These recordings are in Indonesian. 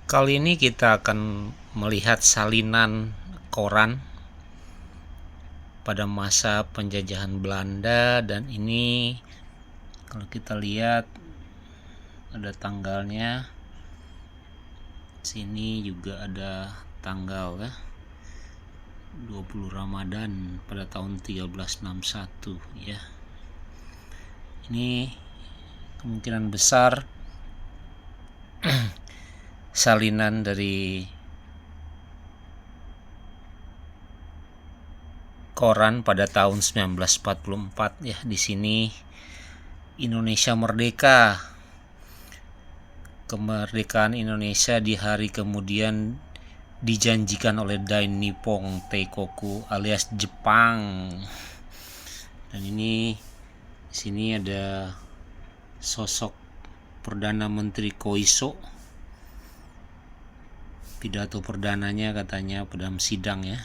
Kali ini kita akan melihat salinan koran pada masa penjajahan Belanda, dan ini kalau kita lihat ada tanggalnya. Sini juga ada tanggal ya, 20 Ramadan pada tahun 1361 ya. Ini kemungkinan besar salinan dari koran pada tahun 1944 ya. Di sini Indonesia merdeka. Kemerdekaan Indonesia di hari kemudian dijanjikan oleh Dai Nippon Teikoku alias Jepang. Dan ini di sini ada sosok Perdana Menteri Koiso. Pidato perdananya katanya dalam sidang ya.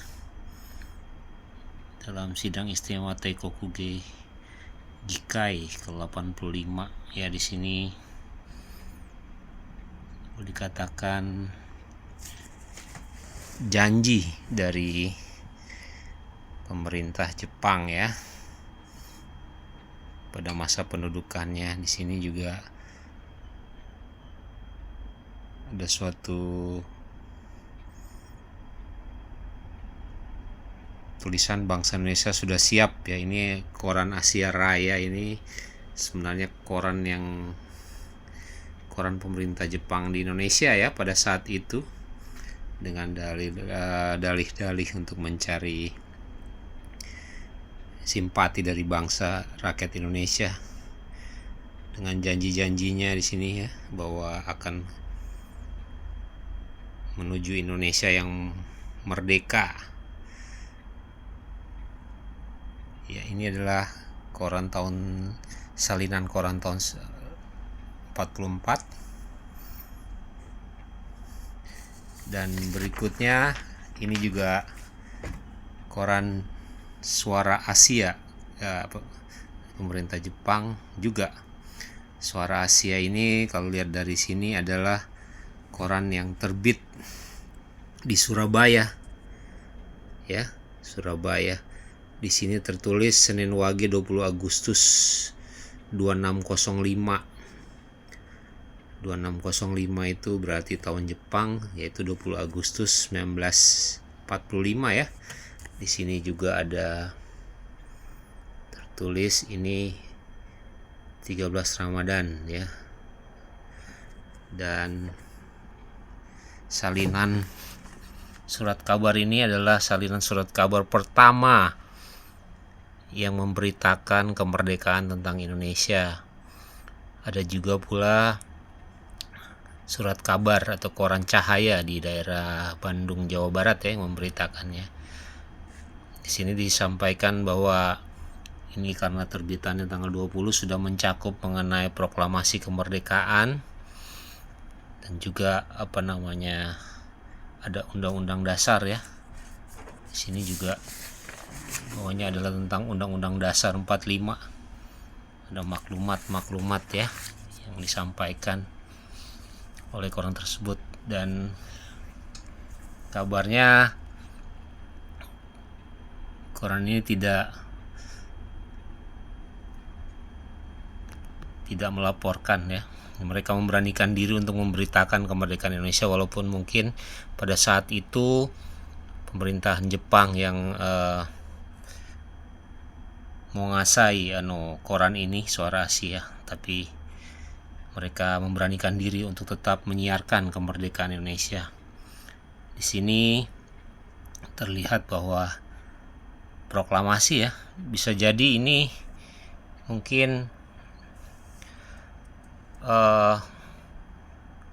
Dalam sidang istimewa Teikoku Gikai ke-85 ya. Di sini dikatakan janji dari pemerintah Jepang ya pada masa pendudukannya. Di sini juga ada suatu tulisan bangsa Indonesia sudah siap ya. Ini koran Asia Raya, ini sebenarnya koran pemerintah Jepang di Indonesia ya pada saat itu, dengan dalih-dalih untuk mencari simpati dari bangsa rakyat Indonesia, dengan janji-janjinya di sini ya bahwa akan menuju Indonesia yang merdeka. Ya, ini adalah salinan koran tahun 44. Dan berikutnya ini juga koran Suara Asia ya, pemerintah Jepang juga. Suara Asia ini kalau lihat dari sini adalah koran yang terbit di Surabaya ya, Surabaya. Di sini tertulis Senin Wage 20 Agustus 2605. 2605 itu berarti tahun Jepang, yaitu 20 Agustus 1945 ya. Di sini juga ada tertulis ini 13 Ramadan ya. Dan salinan surat kabar ini adalah salinan surat kabar pertama yang memberitakan kemerdekaan tentang Indonesia. Ada juga pula surat kabar atau koran Cahaya di daerah Bandung, Jawa Barat ya, yang memberitakannya. Di sini disampaikan bahwa ini karena terbitannya tanggal 20 sudah mencakup mengenai proklamasi kemerdekaan, dan juga ada undang-undang dasar ya. Di sini juga pokoknya adalah tentang undang-undang dasar 45. Ada maklumat ya yang disampaikan oleh koran tersebut. Dan kabarnya koran ini tidak melaporkan ya. Mereka memberanikan diri untuk memberitakan kemerdekaan Indonesia, walaupun mungkin pada saat itu pemerintahan Jepang yang menguasai koran ini, Suara Asia, tapi mereka memberanikan diri untuk tetap menyiarkan kemerdekaan Indonesia. Di sini terlihat bahwa proklamasi ya, bisa jadi ini mungkin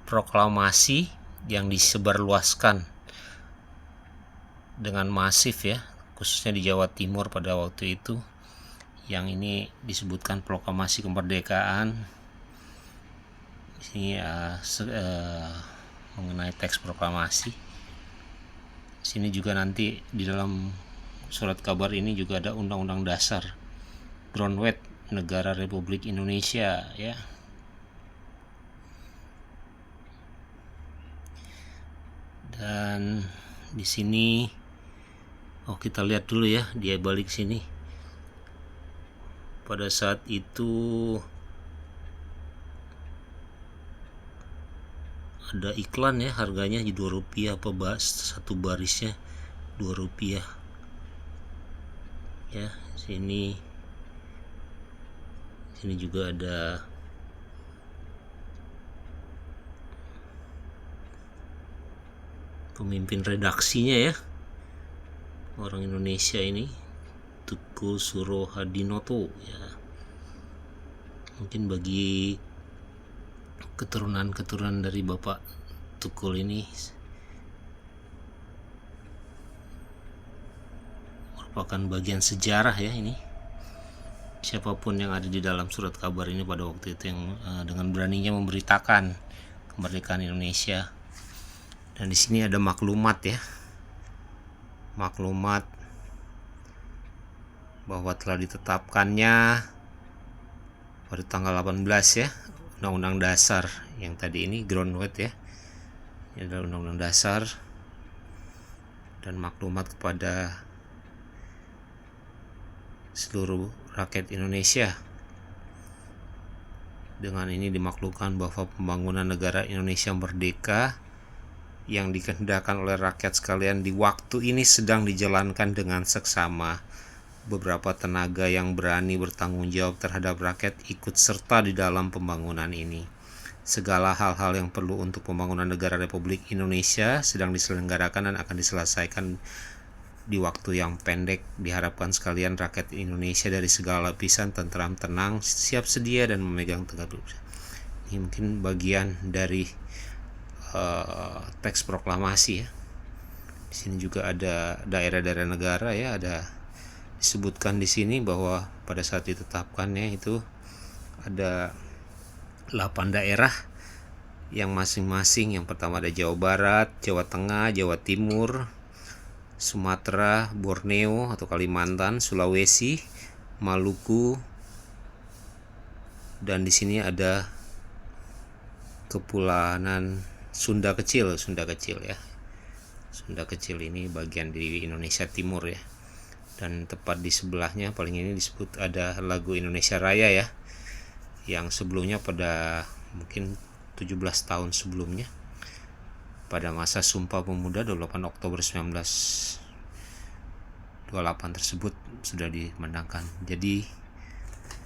proklamasi yang disebarluaskan dengan masif ya, khususnya di Jawa Timur pada waktu itu, yang ini disebutkan proklamasi kemerdekaan. Di sini mengenai teks proklamasi. Di sini juga nanti di dalam surat kabar ini juga ada undang-undang dasar Groundwet Negara Republik Indonesia ya. Dan di sini kita lihat dulu ya, dia balik sini. Pada saat itu ada iklan ya, harganya Rp2 apa satu barisnya Rp2 ya. Sini juga ada pemimpin redaksinya ya, orang Indonesia ini, Tukul Surohadinoto ya. Mungkin bagi keturunan dari Bapak Tukul ini merupakan bagian sejarah ya ini. Siapapun yang ada di dalam surat kabar ini pada waktu itu yang dengan beraninya memberitakan kemerdekaan Indonesia. Dan di sini ada maklumat ya, maklumat bahwa telah ditetapkannya pada tanggal 18 ya, Undang-Undang Dasar yang tadi ini groundwork ya. Ini adalah Undang-Undang Dasar, dan maklumat kepada seluruh rakyat Indonesia. Dengan ini dimaklumkan bahwa pembangunan negara Indonesia merdeka yang dikehendakkan oleh rakyat sekalian di waktu ini sedang dijalankan dengan seksama. Beberapa tenaga yang berani bertanggung jawab terhadap rakyat ikut serta di dalam pembangunan ini. Segala hal-hal yang perlu untuk pembangunan negara Republik Indonesia sedang diselenggarakan dan akan diselesaikan di waktu yang pendek. Diharapkan sekalian rakyat Indonesia dari segala lapisan tentram, tenang, siap sedia dan memegang tegak lurus. Ini mungkin bagian dari teks proklamasi ya. Di sini juga ada daerah-daerah negara ya, ada disebutkan di sini bahwa pada saat ditetapkannya itu ada 8 daerah yang masing-masing, yang pertama ada Jawa Barat, Jawa Tengah, Jawa Timur, Sumatera, Borneo atau Kalimantan, Sulawesi, Maluku, dan di sini ada Kepulauan Sunda Kecil ya. Sunda Kecil ini bagian dari Indonesia Timur ya. Dan tepat di sebelahnya paling ini disebut ada Lagu Indonesia Raya ya, yang sebelumnya pada mungkin 17 tahun sebelumnya, pada masa Sumpah Pemuda 28 Oktober 1928 tersebut sudah dimenangkan. Jadi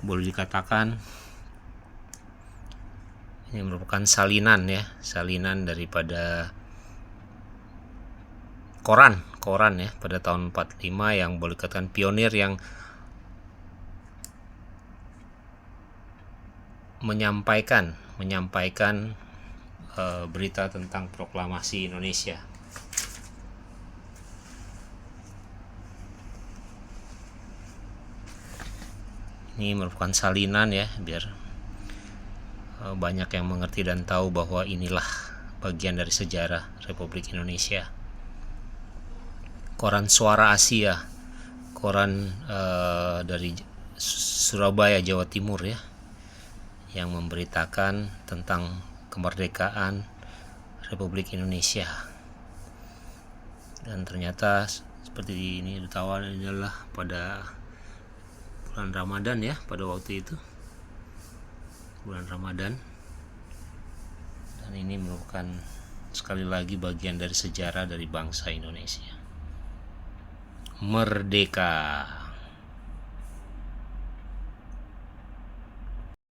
boleh dikatakan ini merupakan salinan daripada koran ya pada tahun 45, yang boleh dikatakan pionir yang menyampaikan berita tentang proklamasi Indonesia. Ini merupakan salinan ya, biar banyak yang mengerti dan tahu bahwa inilah bagian dari sejarah Republik Indonesia. Koran Suara Asia, koran dari Surabaya, Jawa Timur ya, yang memberitakan tentang kemerdekaan Republik Indonesia. Dan ternyata seperti ini ditawarkan adalah pada bulan Ramadan ya, pada waktu itu bulan Ramadan. Dan ini merupakan sekali lagi bagian dari sejarah dari bangsa Indonesia. Merdeka.